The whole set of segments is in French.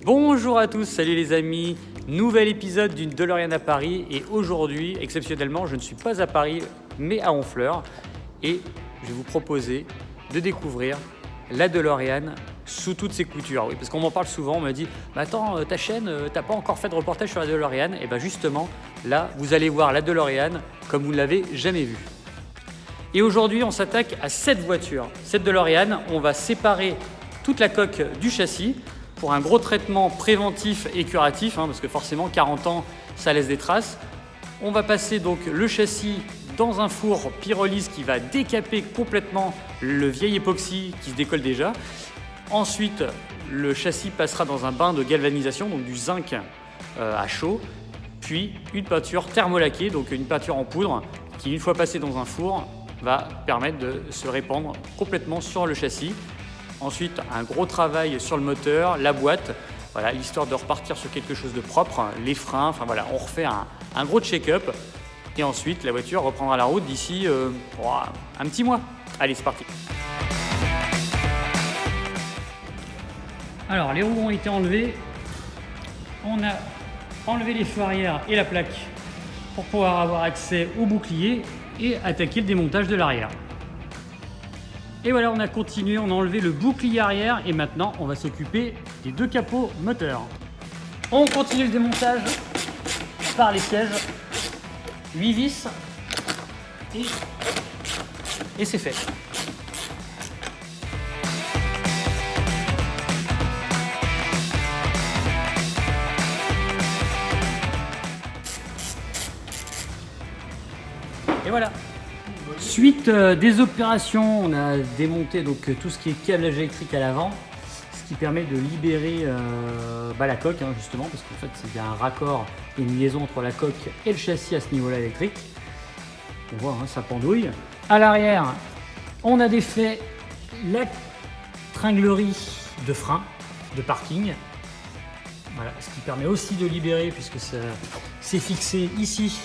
Bonjour à tous, salut les amis, nouvel épisode d'une DeLorean à Paris et aujourd'hui, exceptionnellement, je ne suis pas à Paris mais à Honfleur et je vais vous proposer de découvrir la DeLorean sous toutes ses coutures. Oui, parce qu'on m'en parle souvent, on me dit attends, ta chaîne, t'as pas encore fait de reportage sur la DeLorean. Et bien justement, là, vous allez voir la DeLorean comme vous ne l'avez jamais vue. Et aujourd'hui, on s'attaque à cette voiture. Cette DeLorean, on va séparer toute la coque du châssis pour un gros traitement préventif et curatif, parce que forcément 40 ans, ça laisse des traces. On va passer donc le châssis dans un four pyrolyse qui va décaper complètement le vieil époxy qui se décolle déjà. Ensuite, le châssis passera dans un bain de galvanisation, donc du zinc à chaud, puis une peinture thermolaquée, donc une peinture en poudre qui, une fois passée dans un four, va permettre de se répandre complètement sur le châssis. Ensuite, un gros travail sur le moteur, la boîte, voilà, histoire de repartir sur quelque chose de propre, les freins, enfin voilà, on refait un gros check-up. Et ensuite, la voiture reprendra la route d'ici un petit mois. Allez, c'est parti. Alors, les roues ont été enlevées. On a enlevé les feux arrière et la plaque pour pouvoir avoir accès au bouclier et attaquer le démontage de l'arrière. Et voilà, on a continué, on a enlevé le bouclier arrière et maintenant, on va s'occuper des deux capots moteurs. On continue le démontage par les sièges. 8 vis et c'est fait. Et voilà. Suite des opérations, on a démonté donc tout ce qui est câblage électrique à l'avant, ce qui permet de libérer la coque justement, parce qu'en fait il y a un raccord et une liaison entre la coque et le châssis à ce niveau-là électrique. On voit, ça pendouille. À l'arrière, on a défait la tringlerie de frein, de parking. Voilà, ce qui permet aussi de libérer puisque c'est fixé ici.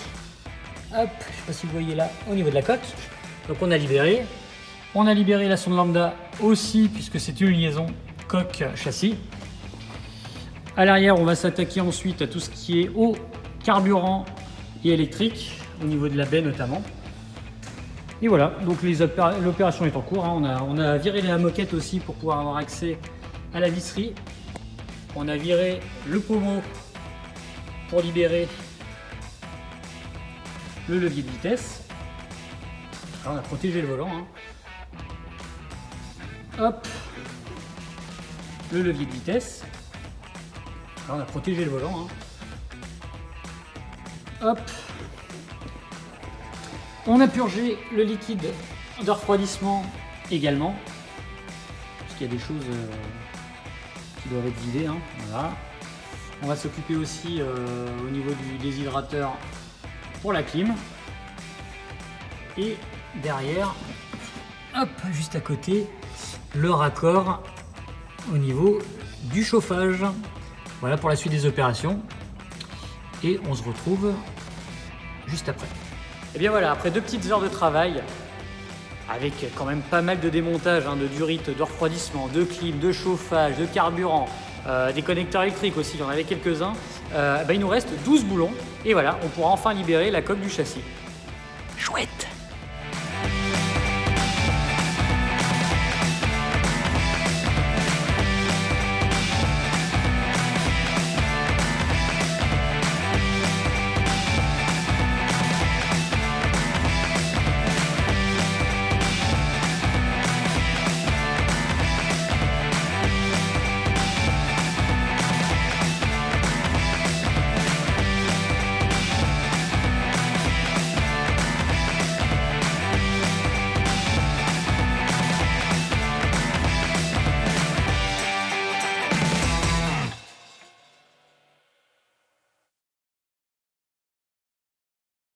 Hop, je ne sais pas si vous voyez là, au niveau de la coque. Donc on a libéré. On a libéré la sonde lambda aussi puisque c'est une liaison coque-châssis. À l'arrière, on va s'attaquer ensuite à tout ce qui est eau, carburant et électrique, au niveau de la baie notamment. Et voilà, donc l'opération est en cours. On a viré la moquette aussi pour pouvoir avoir accès à la visserie. On a viré le pommeau pour libérer le levier de vitesse. Alors, on a protégé le volant. Hop, le levier de vitesse. Alors, on a protégé le volant. Hop. On a purgé le liquide de refroidissement également. Parce qu'il y a des choses qui doivent être vidées. Voilà. On va s'occuper aussi au niveau du déshydrateur pour la clim. Et derrière, hop, juste à côté, le raccord au niveau du chauffage. Voilà pour la suite des opérations. Et on se retrouve juste après. Et bien voilà, après 2 petites heures de travail, avec quand même pas mal de démontage, de durite, de refroidissement, de clim, de chauffage, de carburant, des connecteurs électriques aussi, il y en avait quelques-uns, il nous reste 12 boulons. Et voilà, on pourra enfin libérer la coque du châssis. Chouette!